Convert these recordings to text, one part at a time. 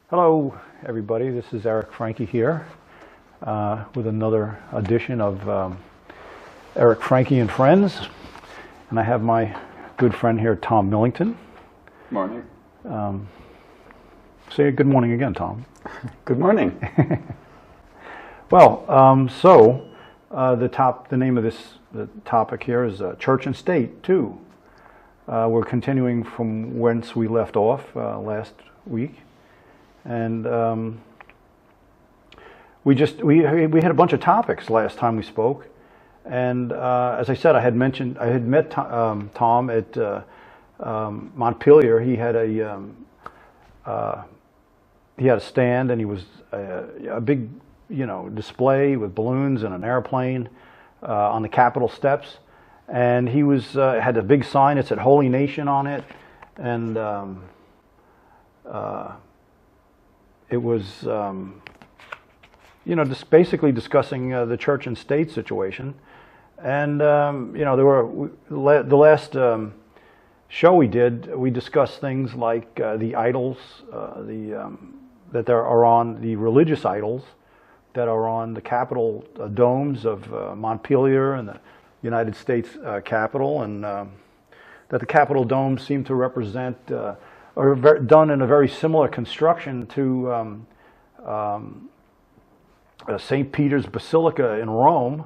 Hello, everybody. This is Frenke here with another edition of Frenke and Friends. And I have my good friend here, Tom Millington. Morning. Say good morning again, Tom. Good morning. Well, the name of the topic here is Church and State, too. We're continuing from whence we left off last week. And we had a bunch of topics last time we spoke, and as I said, I had met Tom at Montpelier. He had a stand, and he was a big display with balloons and an airplane on the Capitol steps, and he had a big sign that said "Holy Nation" on it, and it was, just basically discussing the church and state situation. And, the last show we did, we discussed things like the idols, that there are on the religious idols that are on the Capitol domes of Montpelier and the United States Capitol, and that the Capitol domes seem to represent are done in a very similar construction to St. Peter's Basilica in Rome.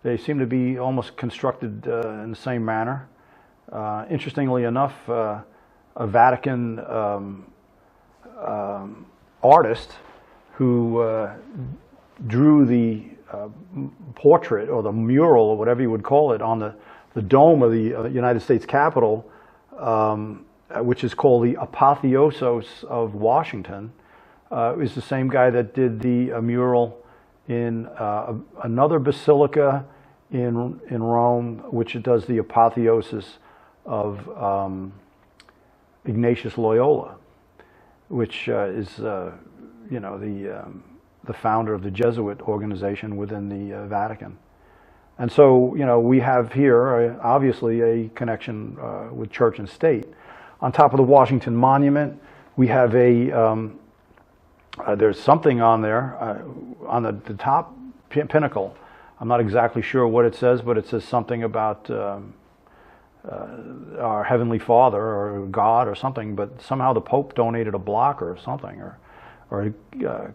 They seem to be almost constructed in the same manner. Interestingly enough, a Vatican artist who drew the portrait or the mural or whatever you would call it on the dome of the United States Capitol, which is called the Apotheosis of Washington, is the same guy that did the mural in another basilica in Rome, which does the Apotheosis of Ignatius Loyola, which is the founder of the Jesuit organization within the Vatican. And so we have here obviously a connection with church and state. On top of the Washington Monument, we have there's something on there, on the top pinnacle. I'm not exactly sure what it says, but it says something about our Heavenly Father or God or something, but somehow the Pope donated a block or something, or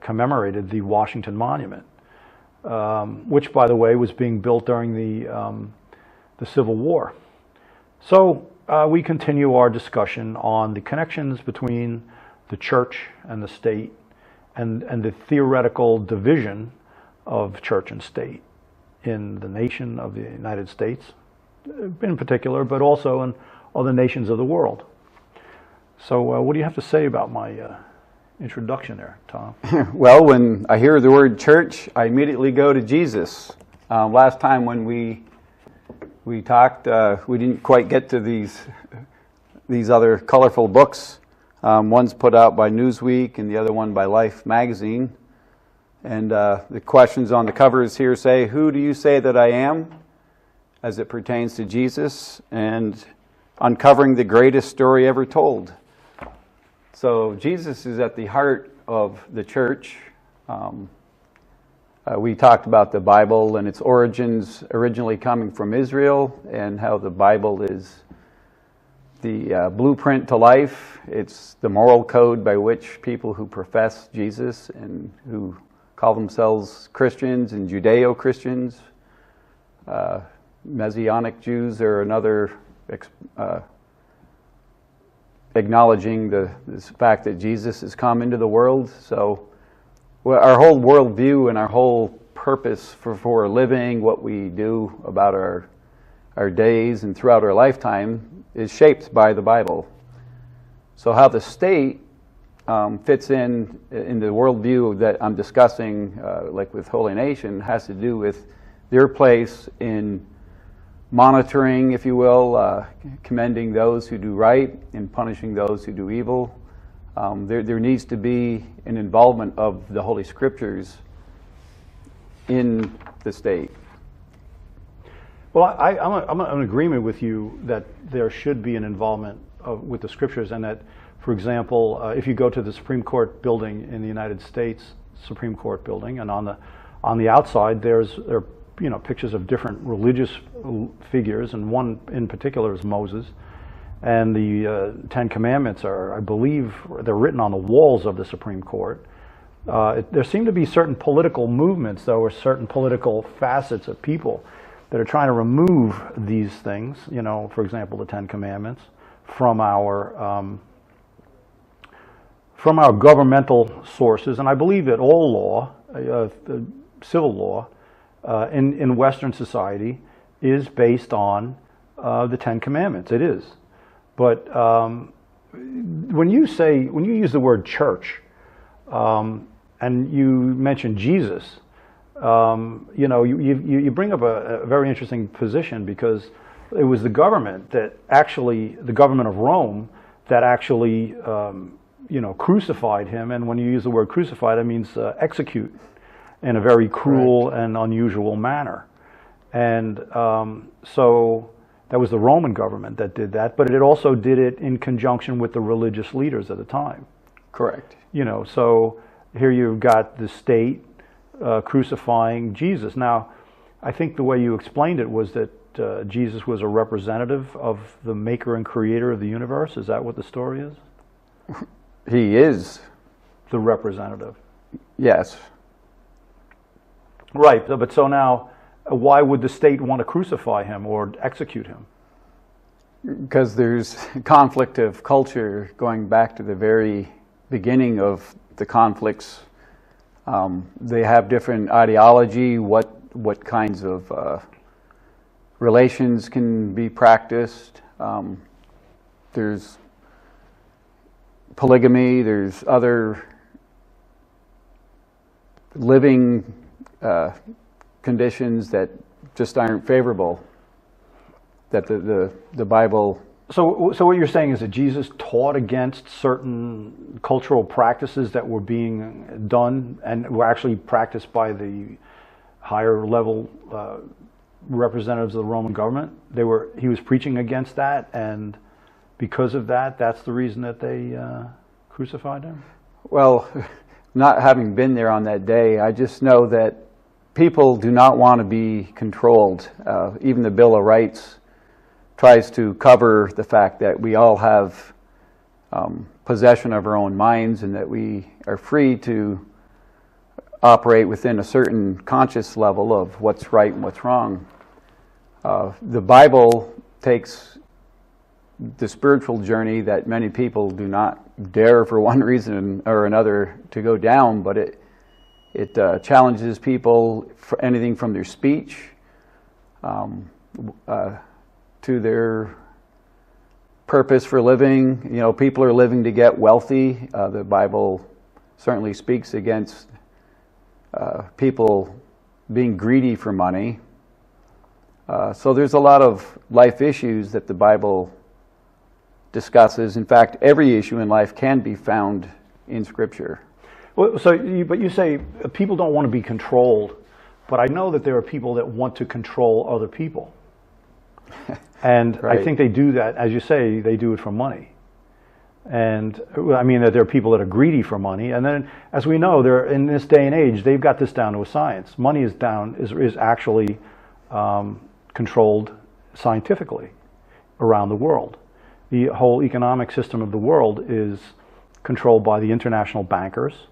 commemorated the Washington Monument, which, by the way, was being built during the Civil War. So we continue our discussion on the connections between the church and the state, and the theoretical division of church and state in the nation of the United States in particular, but also in other nations of the world. So what do you have to say about my introduction there, Tom? Well, when I hear the word church, I immediately go to Jesus. Last time when we talked, we didn't quite get to these other colorful books. One's put out by Newsweek and the other one by Life magazine. And the questions on the covers here say, "Who do you say that I am?" as it pertains to Jesus, and uncovering the greatest story ever told. So Jesus is at the heart of the church. We talked about the Bible and its origins originally coming from Israel, and how the Bible is the blueprint to life. It's the moral code by which people who profess Jesus and who call themselves Christians and Judeo-Christians, Messianic Jews are another, acknowledging this fact that Jesus has come into the world. So our whole worldview and our whole purpose for living, what we do about our days and throughout our lifetime, is shaped by the Bible. So how the state fits in the worldview that I'm discussing, like with Holy Nation, has to do with their place in monitoring, if you will, commending those who do right and punishing those who do evil. There needs to be an involvement of the Holy Scriptures in the state. Well, I'm in agreement with you that there should be an involvement with the Scriptures, and that For example, if you go to the Supreme Court building in the United States, Supreme Court building, and on the outside there are pictures of different religious figures, and one in particular is Moses. And the Ten Commandments are, I believe, they're written on the walls of the Supreme Court. There seem to be certain political movements, though, or certain political facets of people that are trying to remove these things, for example, the Ten Commandments, from our governmental sources. And I believe that all law, civil law, in Western society is based on the Ten Commandments. It is. But when you use the word church, and you mention Jesus, you bring up a very interesting position, because it was the government the government of Rome, that actually, crucified him. And when you use the word crucified, it means execute in a very cruel and unusual manner. And so that was the Roman government that did that, but it also did it in conjunction with the religious leaders at the time. Correct. So here you've got the state crucifying Jesus. Now, I think the way you explained it was that Jesus was a representative of the maker and creator of the universe. Is that what the story is? He is. The representative. Yes. Right, but so now, why would the state want to crucify him or execute him? Because there's conflict of culture going back to the very beginning of the conflicts. They have different ideology, what kinds of relations can be practiced. There's polygamy, there's other living conditions that just aren't favorable, that the Bible... So what you're saying is that Jesus taught against certain cultural practices that were being done and were actually practiced by the higher level representatives of the Roman government. He was preaching against that, and because of that, that's the reason that they crucified him? Well, not having been there on that day, I just know that people do not want to be controlled. Even the Bill of Rights tries to cover the fact that we all have possession of our own minds, and that we are free to operate within a certain conscious level of what's right and what's wrong. The Bible takes the spiritual journey that many people do not dare, for one reason or another, to go down, but it challenges people for anything from their speech to their purpose for living. People are living to get wealthy. The Bible certainly speaks against people being greedy for money. So there's a lot of life issues that the Bible discusses. In fact, every issue in life can be found in Scripture. Well, but you say people don't want to be controlled, but I know that there are people that want to control other people. And right. I think they do that, as you say, they do it for money. And I mean that there are people that are greedy for money, and then, as we know, they're in this day and age, they've got this down to a science. Money is actually controlled scientifically around the world. The whole economic system of the world is controlled by the international bankers,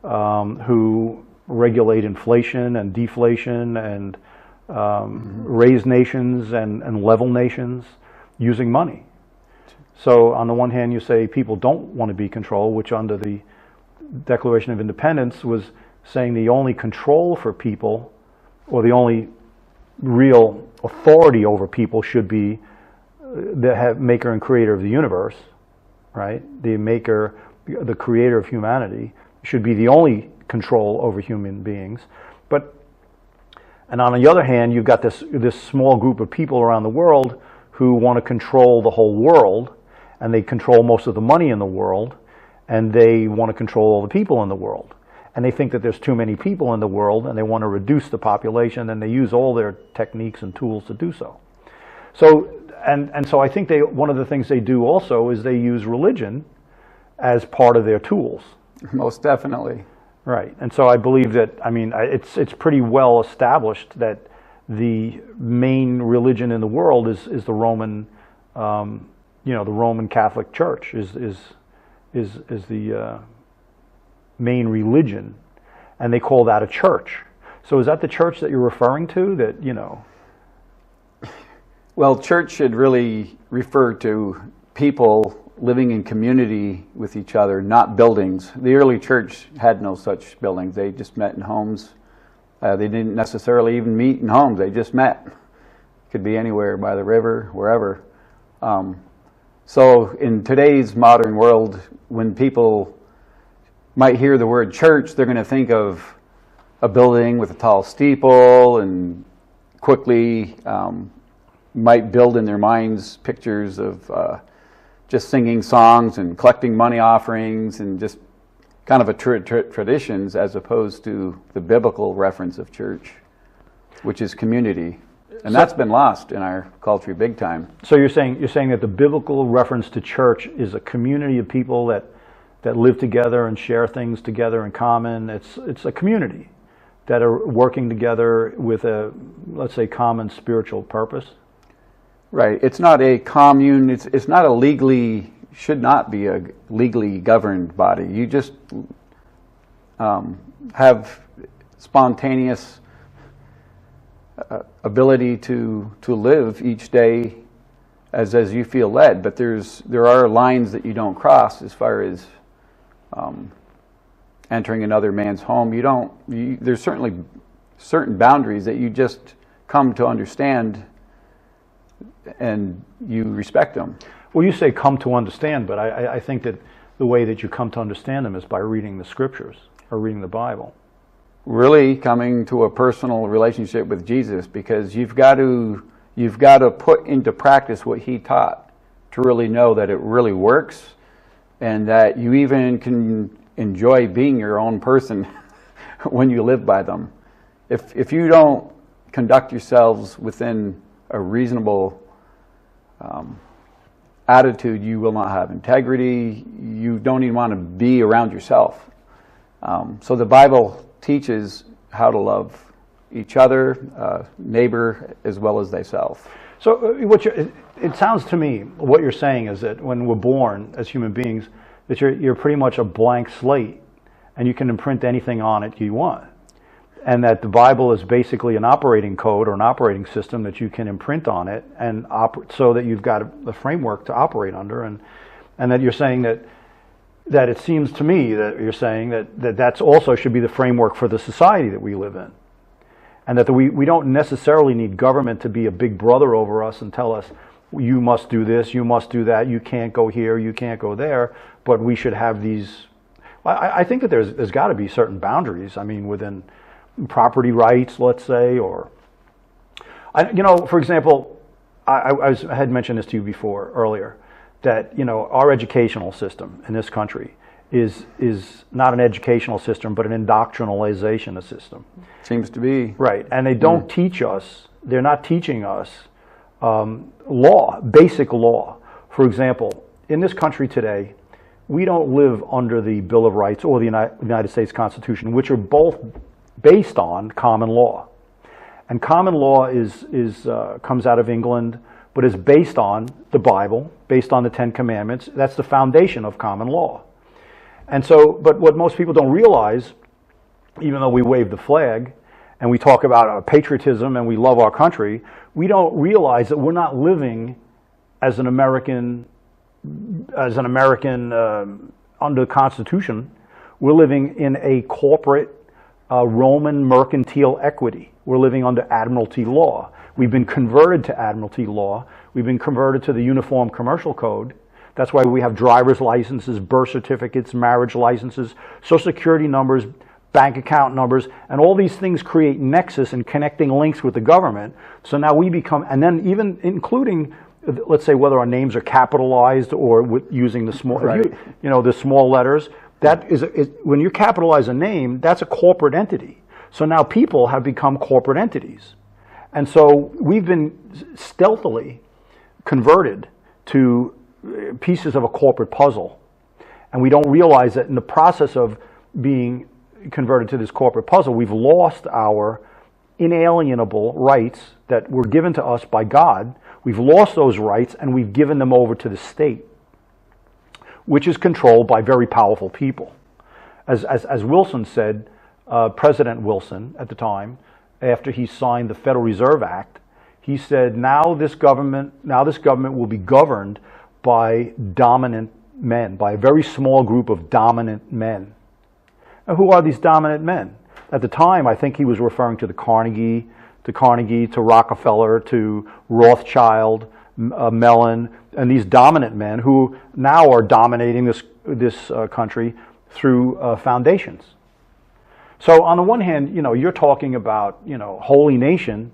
who regulate inflation and deflation and raise nations and level nations using money. So on the one hand, you say people don't want to be controlled, which under the Declaration of Independence was saying the only control for people, or the only real authority over people, should be the maker and creator of the universe, right? The maker, the creator of humanity, should be the only control over human beings. And on the other hand, you've got this small group of people around the world who want to control the whole world, and they control most of the money in the world, and they want to control all the people in the world. And they think that there's too many people in the world, and they want to reduce the population, and they use all their techniques and tools to do so. So, and so I think one of the things they do also is they use religion as part of their tools. Most definitely. Right. And so I believe that, I mean, it's pretty well established that the main religion in the world is the Roman, the Roman Catholic Church is the main religion, and they call that a church. So is that the church that you're referring to? That, you know? Well, church should really refer to people living in community with each other, not buildings. The early church had no such buildings. They just met in homes. They didn't necessarily even meet in homes. They just met. Could be anywhere, by the river, wherever. So in today's modern world, when people might hear the word church, they're going to think of a building with a tall steeple, and quickly might build in their minds pictures of just singing songs and collecting money offerings and just kind of a traditions, as opposed to the biblical reference of church, which is community. And that's been lost in our culture big time. So you're saying that the biblical reference to church is a community of people that live together and share things together in common. It's a community that are working together with a, let's say, common spiritual purpose. Right. It's not a commune. It's not a legally, should not be a legally governed body. You just have spontaneous ability to live each day as you feel led. But there are lines that you don't cross as far as entering another man's home. There's certainly certain boundaries that you just come to understand, and you respect them. Well, you say come to understand, but I think that the way that you come to understand them is by reading the scriptures or reading the Bible. Really coming to a personal relationship with Jesus, because you've got to put into practice what he taught to really know that it really works, and that you even can enjoy being your own person when you live by them. If you don't conduct yourselves within a reasonable attitude, you will not have integrity. You don't even want to be around yourself. So the Bible teaches how to love each other, neighbor as well as thyself. So it sounds to me, what you're saying is that when we're born as human beings, that you're pretty much a blank slate, and you can imprint anything on it you want. And that the Bible is basically an operating code or an operating system that you can imprint on it, and so that you've got the framework to operate under. And that you're saying that it seems to me that you're saying that that's also should be the framework for the society that we live in. And that we don't necessarily need government to be a big brother over us and tell us, you must do this, you must do that, you can't go here, you can't go there, but we should have these. I think that there's got to be certain boundaries. I mean, within property rights, let's say, or, for example, I had mentioned this to you before earlier, that our educational system in this country is not an educational system, but an indoctrinalization system. Seems to be. Right, and they don't teach us, they're not teaching us law, basic law. For example, in this country today, we don't live under the Bill of Rights or the United States Constitution, which are both based on common law. And common law comes out of England, but is based on the Bible, based on the Ten Commandments. That's the foundation of common law. And so, but what most people don't realize, even though we wave the flag and we talk about our patriotism and we love our country, we don't realize that we're not living as an American under the Constitution. We're living in a corporate Roman mercantile equity. We're living under Admiralty law. We've been converted to Admiralty law. We've been converted to the Uniform Commercial Code. That's why we have driver's licenses, birth certificates, marriage licenses, Social Security numbers, bank account numbers, and all these things create nexus and connecting links with the government. So now we become, and then even including, let's say, whether our names are capitalized or using the small, right. The small letters. That is, when you capitalize a name, that's a corporate entity. So now people have become corporate entities. And so we've been stealthily converted to pieces of a corporate puzzle. And we don't realize that in the process of being converted to this corporate puzzle, we've lost our inalienable rights that were given to us by God. We've lost those rights and we've given them over to the state, which is controlled by very powerful people. As Wilson said, President Wilson at the time, after he signed the Federal Reserve Act, he said, now this government will be governed by dominant men, by a very small group of dominant men. Now, who are these dominant men? At the time, I think he was referring to Carnegie, to Rockefeller, to Rothschild, Mellon, and these dominant men who now are dominating this country through foundations. So on the one hand, you're talking about, holy nation,